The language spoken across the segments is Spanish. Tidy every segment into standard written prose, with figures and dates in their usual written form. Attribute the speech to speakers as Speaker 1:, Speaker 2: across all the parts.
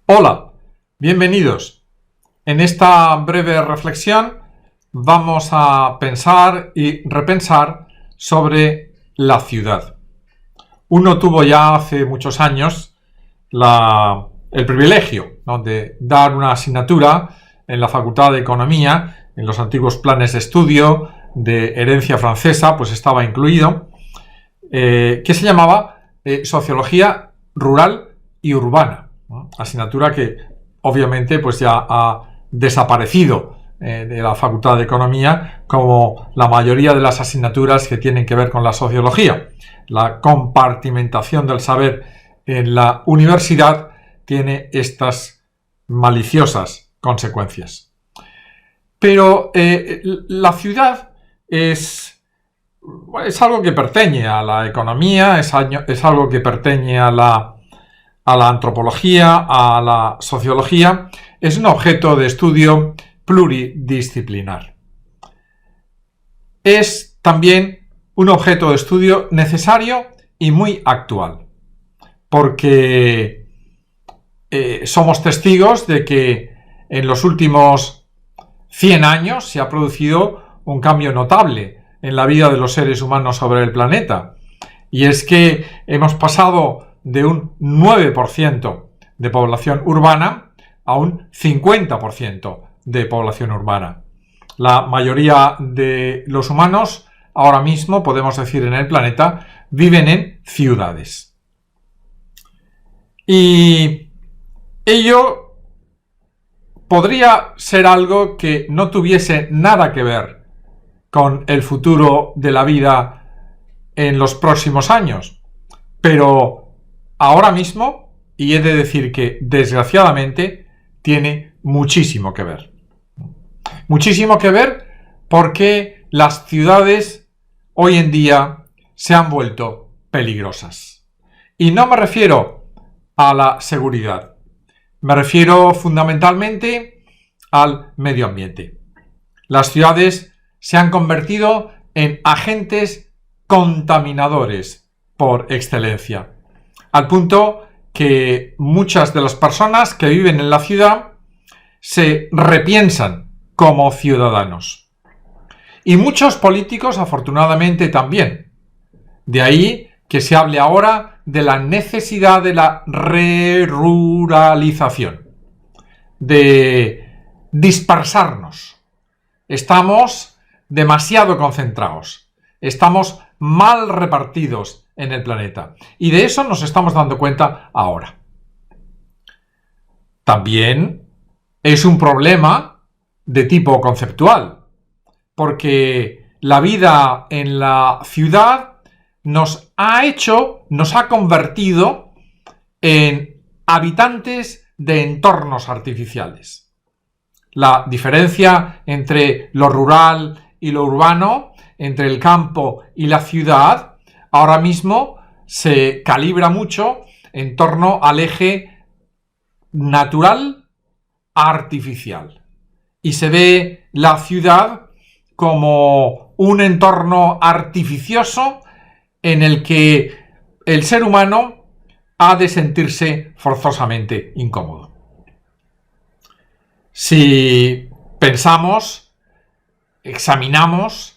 Speaker 1: Hola, bienvenidos. En esta breve reflexión vamos a pensar y repensar sobre la ciudad. Uno tuvo ya hace muchos años el privilegio, ¿no?, de dar una asignatura en la Facultad de Economía, en los antiguos planes de estudio de herencia francesa, pues estaba incluido, que se llamaba Sociología Rural y Urbana, ¿no? Asignatura que obviamente pues ya ha desaparecido de la Facultad de Economía, como la mayoría de las asignaturas que tienen que ver con la sociología. La compartimentación del saber en la universidad tiene estas maliciosas consecuencias. Pero la ciudad es algo que pertenece a la economía, es algo que pertenece a la antropología, a la sociología. Es un objeto de estudio pluridisciplinar. Es también un objeto de estudio necesario y muy actual, porque somos testigos de que en los últimos 100 años se ha producido un cambio notable en la vida de los seres humanos sobre el planeta. Y es que hemos pasado de un 9% de población urbana a un 50% de población urbana. La mayoría de los humanos ahora mismo, podemos decir, en el planeta, viven en ciudades. Y ello podría ser algo que no tuviese nada que ver con el futuro de la vida en los próximos años. Pero ahora mismo, y he de decir que desgraciadamente, tiene muchísimo que ver. Muchísimo que ver porque las ciudades hoy en día se han vuelto peligrosas. Y no me refiero a la seguridad. Me refiero fundamentalmente al medio ambiente. Las ciudades se han convertido en agentes contaminadores por excelencia, al punto que muchas de las personas que viven en la ciudad se repiensan como ciudadanos. Y muchos políticos, afortunadamente, también. De ahí que se hable ahora de la necesidad de la reruralización, de dispersarnos. Estamos demasiado concentrados, estamos mal repartidos en el planeta, y de eso nos estamos dando cuenta ahora. También es un problema de tipo conceptual, porque la vida en la ciudad nos ha convertido en habitantes de entornos artificiales. La diferencia entre lo rural y lo urbano, entre el campo y la ciudad, ahora mismo se calibra mucho en torno al eje natural-artificial. Y se ve la ciudad como un entorno artificioso en el que el ser humano ha de sentirse forzosamente incómodo. Si pensamos, examinamos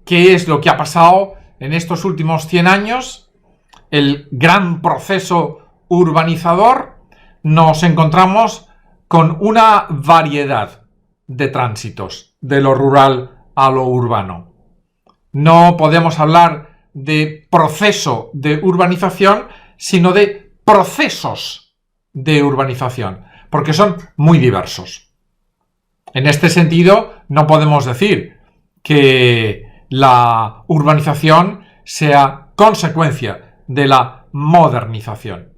Speaker 1: qué es lo que ha pasado en estos últimos 100 años, el gran proceso urbanizador, nos encontramos con una variedad de tránsitos, de lo rural a lo urbano. No podemos hablar de proceso de urbanización, sino de procesos de urbanización, porque son muy diversos. En este sentido, no podemos decir que la urbanización sea consecuencia de la modernización.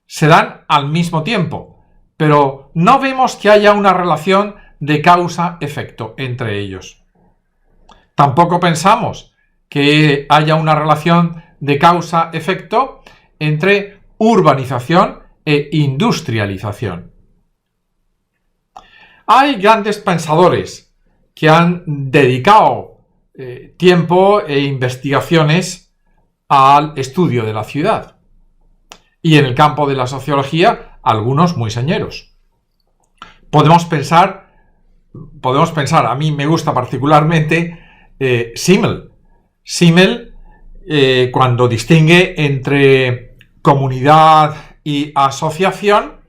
Speaker 1: Se dan al mismo tiempo, pero no vemos que haya una relación de causa-efecto entre ellos. Tampoco pensamos que haya una relación de causa-efecto entre urbanización e industrialización. Hay grandes pensadores que han dedicado tiempo e investigaciones al estudio de la ciudad. Y en el campo de la sociología algunos muy señeros. Podemos pensar, a mí me gusta particularmente Simmel. Simmel, cuando distingue entre comunidad y asociación,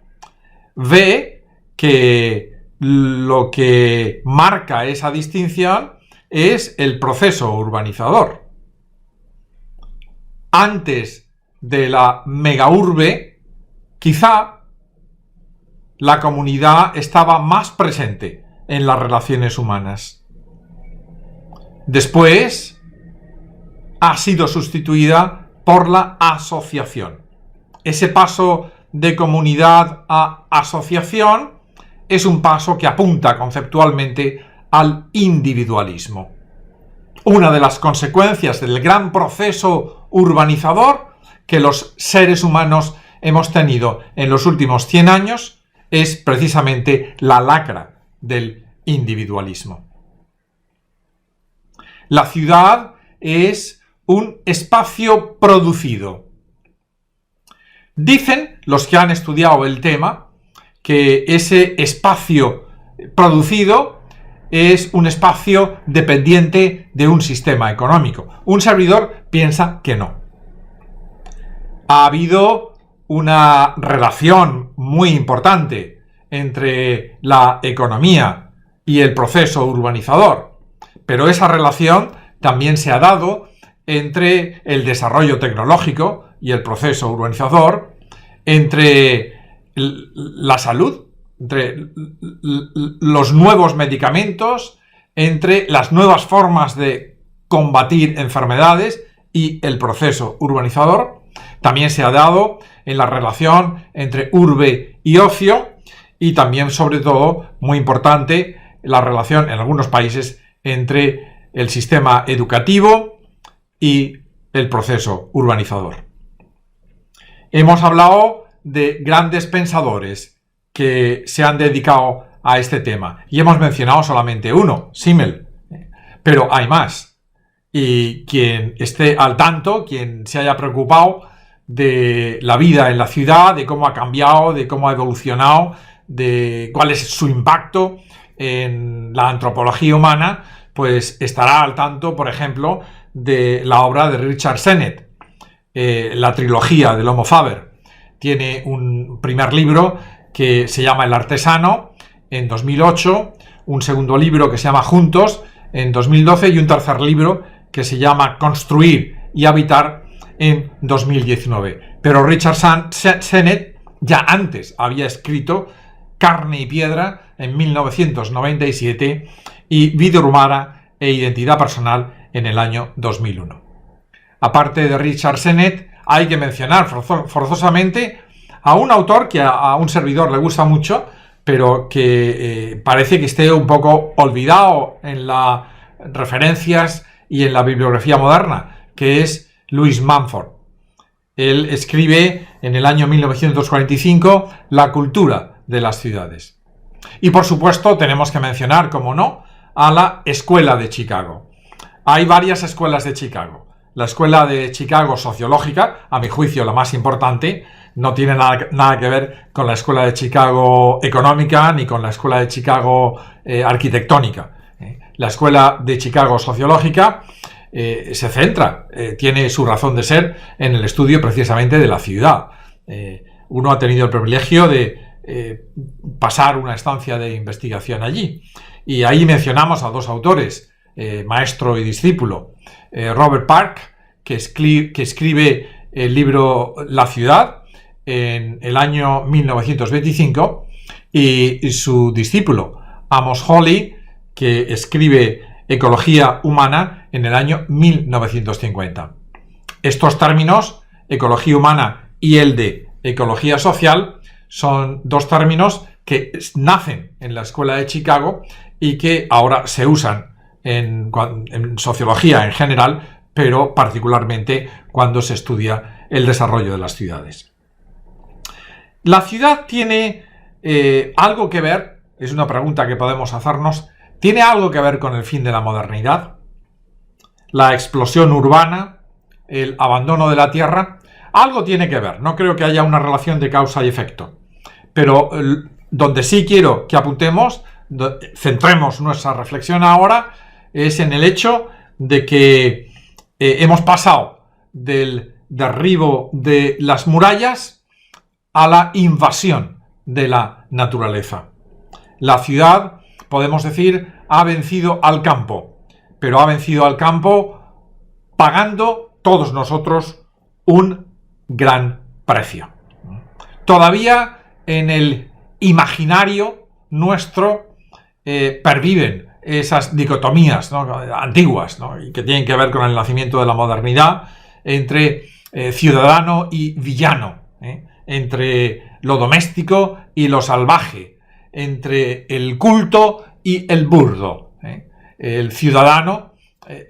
Speaker 1: ve que lo que marca esa distinción es el proceso urbanizador. Antes de la megaurbe, quizá la comunidad estaba más presente en las relaciones humanas. Después ha sido sustituida por la asociación. Ese paso de comunidad a asociación es un paso que apunta conceptualmente al individualismo. Una de las consecuencias del gran proceso urbanizador que los seres humanos hemos tenido en los últimos 100 años es precisamente la lacra del individualismo. La ciudad es un espacio producido. Dicen los que han estudiado el tema que ese espacio producido es un espacio dependiente de un sistema económico. Un servidor piensa que no. Ha habido una relación muy importante entre la economía y el proceso urbanizador, pero esa relación también se ha dado entre el desarrollo tecnológico y el proceso urbanizador, entre la salud, entre los nuevos medicamentos, entre las nuevas formas de combatir enfermedades y el proceso urbanizador. También se ha dado en la relación entre urbe y ocio y también, sobre todo, muy importante, la relación en algunos países entre el sistema educativo y el proceso urbanizador. Hemos hablado de grandes pensadores que se han dedicado a este tema y hemos mencionado solamente uno, Simmel, pero hay más. Y quien esté al tanto, quien se haya preocupado de la vida en la ciudad, de cómo ha cambiado, de cómo ha evolucionado, de cuál es su impacto en la antropología humana, pues estará al tanto, por ejemplo, de la obra de Richard Sennett, la trilogía del Homo Faber. Tiene un primer libro que se llama El Artesano, en 2008, un segundo libro que se llama Juntos, en 2012, y un tercer libro que se llama Construir y Habitar, en 2019. Pero Richard Sennett ya antes había escrito Carne y Piedra en 1997 y Vida Urbana e Identidad Personal en el año 2001. Aparte de Richard Sennett, hay que mencionar forzosamente a un autor que a un servidor le gusta mucho, pero que parece que esté un poco olvidado en las referencias y en la bibliografía moderna, que es Lewis Mumford. Él escribe en el año 1945 La cultura de las ciudades. Y por supuesto tenemos que mencionar, como no, a la Escuela de Chicago. Hay varias escuelas de Chicago. La Escuela de Chicago sociológica, a mi juicio la más importante, no tiene nada que ver con la Escuela de Chicago económica ni con la Escuela de Chicago arquitectónica. La Escuela de Chicago sociológica se centra, tiene su razón de ser en el estudio precisamente de la ciudad. Uno ha tenido el privilegio de pasar una estancia de investigación allí. Y ahí mencionamos a dos autores, maestro y discípulo. Robert Park, que escribe el libro La ciudad en el año 1925, y su discípulo Amos Hawley, que escribe Ecología humana en el año 1950. Estos términos, ecología humana y el de ecología social, son dos términos que nacen en la Escuela de Chicago y que ahora se usan en sociología en general, pero particularmente cuando se estudia el desarrollo de las ciudades. La ciudad tiene algo que ver, es una pregunta que podemos hacernos, ¿tiene algo que ver con el fin de la modernidad? La explosión urbana, el abandono de la tierra, algo tiene que ver. No creo que haya una relación de causa y efecto. Pero donde sí quiero que apuntemos, centremos nuestra reflexión ahora, es en el hecho de que hemos pasado del derribo de las murallas a la invasión de la naturaleza. La ciudad, podemos decir, ha vencido al campo, pero ha vencido al campo pagando todos nosotros un gran precio. Todavía en el imaginario nuestro perviven esas dicotomías, ¿no?, antiguas, ¿no?, y que tienen que ver con el nacimiento de la modernidad, entre ciudadano y villano, entre lo doméstico y lo salvaje, entre el culto y el burdo. El ciudadano,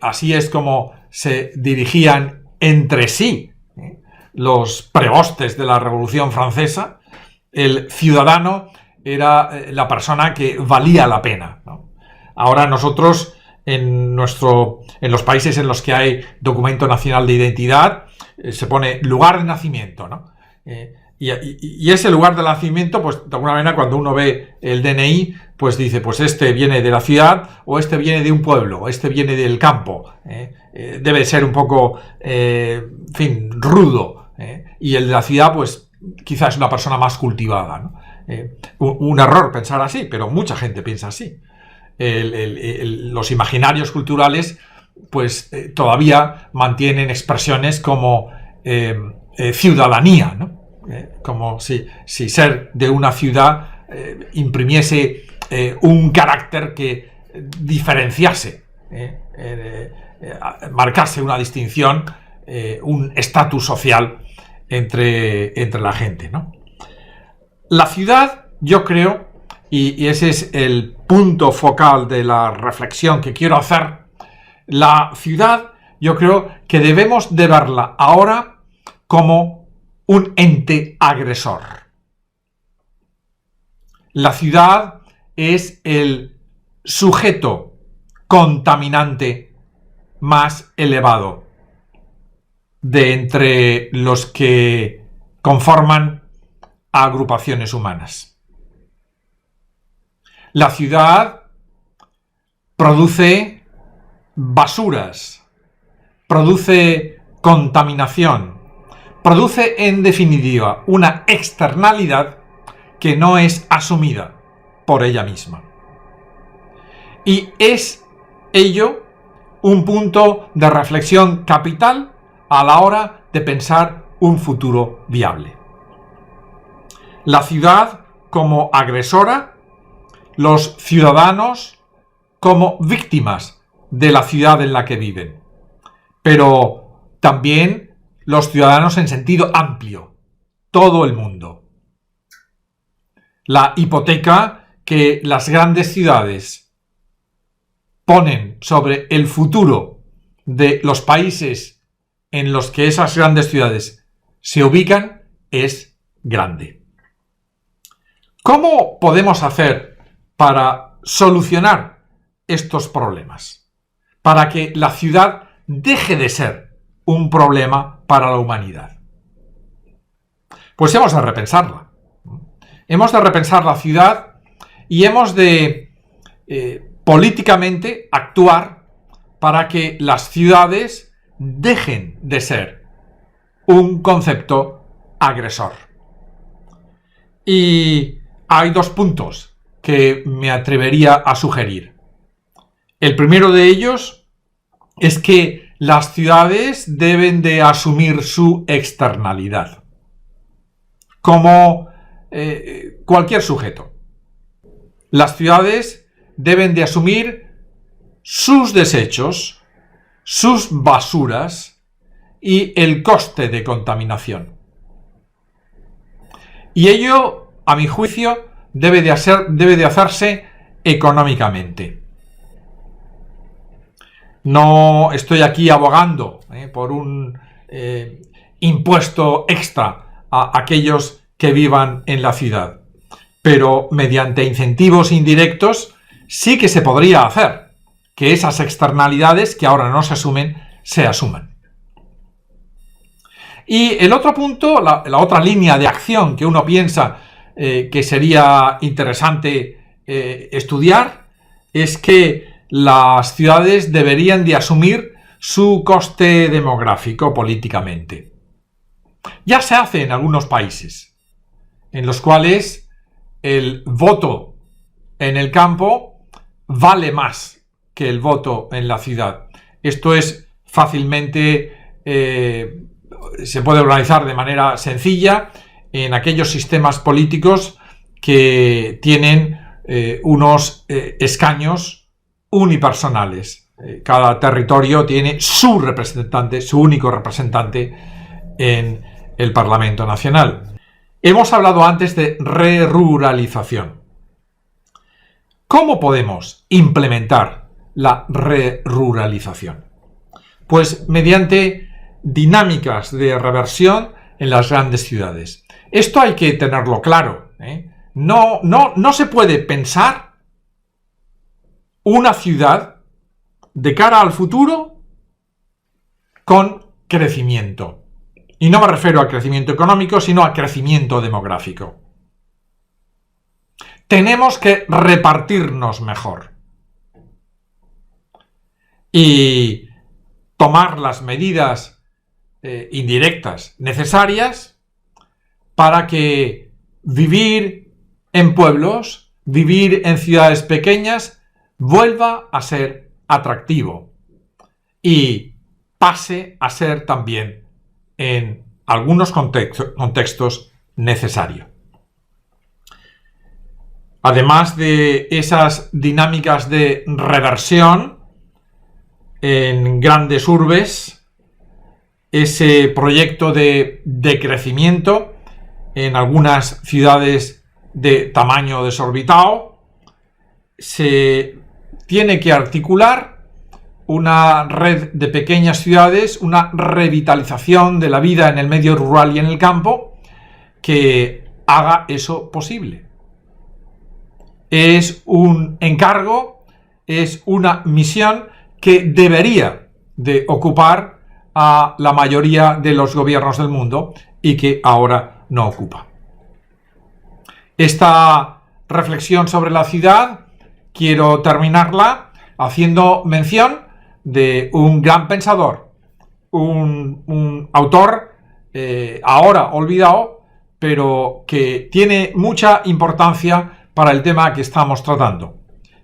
Speaker 1: así es como se dirigían entre sí los prebostes de la Revolución Francesa. El ciudadano era la persona que valía la pena, ¿no? Ahora nosotros, en los países en los que hay documento nacional de identidad, se pone lugar de nacimiento, ¿no? Y ese lugar de nacimiento, pues de alguna manera, cuando uno ve el DNI, pues dice, pues este viene de la ciudad, o este viene de un pueblo, o este viene del campo. Debe ser un poco, en fin, rudo. Y el de la ciudad, pues quizás es una persona más cultivada, ¿no? Un error pensar así, pero mucha gente piensa así. Los imaginarios culturales, pues todavía mantienen expresiones como ciudadanía, ¿no? Como si ser de una ciudad imprimiese un carácter que diferenciase, marcase una distinción, un estatus social entre la gente, ¿no? La ciudad, yo creo, y ese es el punto focal de la reflexión que quiero hacer, la ciudad, yo creo que debemos de verla ahora como un ente agresor. La ciudad es el sujeto contaminante más elevado de entre los que conforman agrupaciones humanas. La ciudad produce basuras, produce contaminación, produce en definitiva una externalidad que no es asumida por ella misma. Y es ello un punto de reflexión capital a la hora de pensar un futuro viable. La ciudad como agresora, los ciudadanos como víctimas de la ciudad en la que viven, pero también los ciudadanos en sentido amplio, todo el mundo. La hipoteca que las grandes ciudades ponen sobre el futuro de los países en los que esas grandes ciudades se ubican es grande. ¿Cómo podemos hacer para solucionar estos problemas? Para que la ciudad deje de ser un problema para la humanidad. Pues hemos de repensarla. Hemos de repensar la ciudad y hemos de políticamente actuar para que las ciudades dejen de ser un concepto agresor. Y hay dos puntos que me atrevería a sugerir. El primero de ellos es que las ciudades deben de asumir su externalidad, como cualquier sujeto. Las ciudades deben de asumir sus desechos, sus basuras y el coste de contaminación. Y ello, a mi juicio, debe de hacerse económicamente. No estoy aquí abogando por un impuesto extra a aquellos que vivan en la ciudad, pero mediante incentivos indirectos sí que se podría hacer que esas externalidades que ahora no se asumen, se asuman. Y el otro punto, la otra línea de acción que uno piensa que sería interesante estudiar es que las ciudades deberían de asumir su coste demográfico políticamente. Ya se hace en algunos países, en los cuales el voto en el campo vale más que el voto en la ciudad. Esto es fácilmente, se puede organizar de manera sencilla en aquellos sistemas políticos que tienen unos escaños unipersonales. Cada territorio tiene su representante, su único representante en el Parlamento Nacional. Hemos hablado antes de reruralización. ¿Cómo podemos implementar la reruralización? Pues mediante dinámicas de reversión en las grandes ciudades. Esto hay que tenerlo claro, ¿eh? No se puede pensar una ciudad de cara al futuro con crecimiento. Y no me refiero a crecimiento económico, sino a crecimiento demográfico. Tenemos que repartirnos mejor y tomar las medidas indirectas necesarias para que vivir en pueblos, vivir en ciudades pequeñas, vuelva a ser atractivo y pase a ser también en algunos contextos necesario. Además de esas dinámicas de reversión en grandes urbes, ese proyecto de decrecimiento en algunas ciudades de tamaño desorbitado, se tiene que articular una red de pequeñas ciudades, una revitalización de la vida en el medio rural y en el campo que haga eso posible. Es un encargo, es una misión que debería de ocupar a la mayoría de los gobiernos del mundo y que ahora no ocupa. Esta reflexión sobre la ciudad quiero terminarla haciendo mención de un gran pensador, un autor ahora olvidado, pero que tiene mucha importancia para el tema que estamos tratando,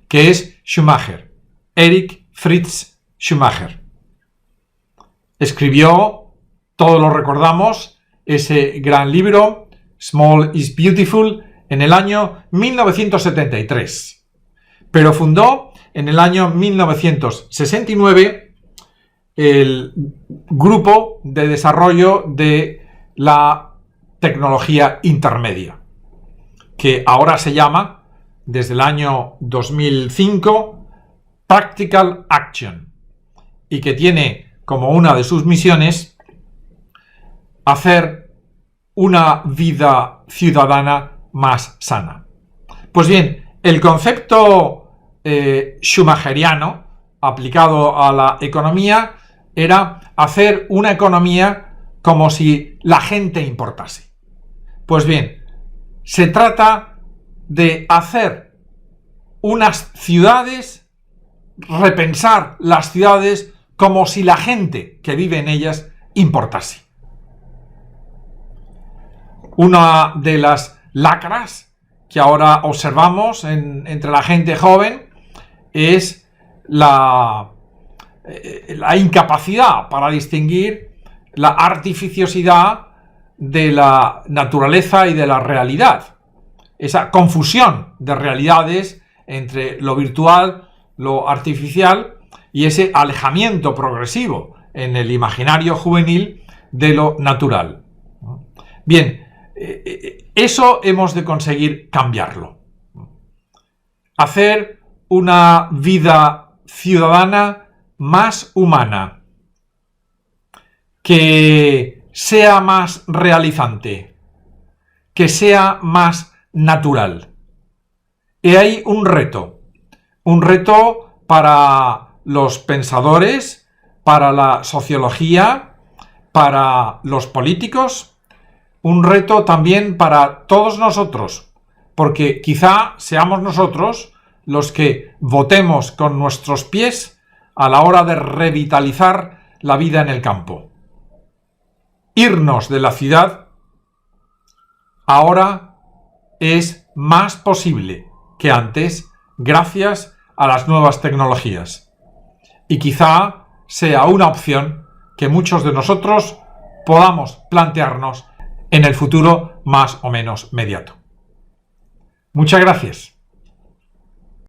Speaker 1: que es Schumacher, Erich Fritz Schumacher. Escribió, todos lo recordamos, ese gran libro, Small is Beautiful, en el año 1973, pero fundó en el año 1969 el Grupo de Desarrollo de la Tecnología Intermedia, que ahora se llama, desde el año 2005, Practical Action, y que tiene como una de sus misiones hacer una vida ciudadana más sana. Pues bien, el concepto schumacheriano aplicado a la economía era hacer una economía como si la gente importase. Pues bien, se trata de hacer unas ciudades, repensar las ciudades como si la gente que vive en ellas importase. Una de las lacras que ahora observamos entre la gente joven es la incapacidad para distinguir la artificiosidad de la naturaleza y de la realidad. Esa confusión de realidades entre lo virtual, lo artificial y ese alejamiento progresivo en el imaginario juvenil de lo natural. Bien, eso hemos de conseguir cambiarlo. Hacer una vida ciudadana más humana, que sea más realizante, que sea más natural. Y hay un reto para los pensadores, para la sociología, para los políticos, un reto también para todos nosotros, porque quizá seamos nosotros los que votemos con nuestros pies a la hora de revitalizar la vida en el campo. Irnos de la ciudad ahora es más posible que antes gracias a las nuevas tecnologías. Y quizá sea una opción que muchos de nosotros podamos plantearnos en el futuro más o menos inmediato. Muchas gracias.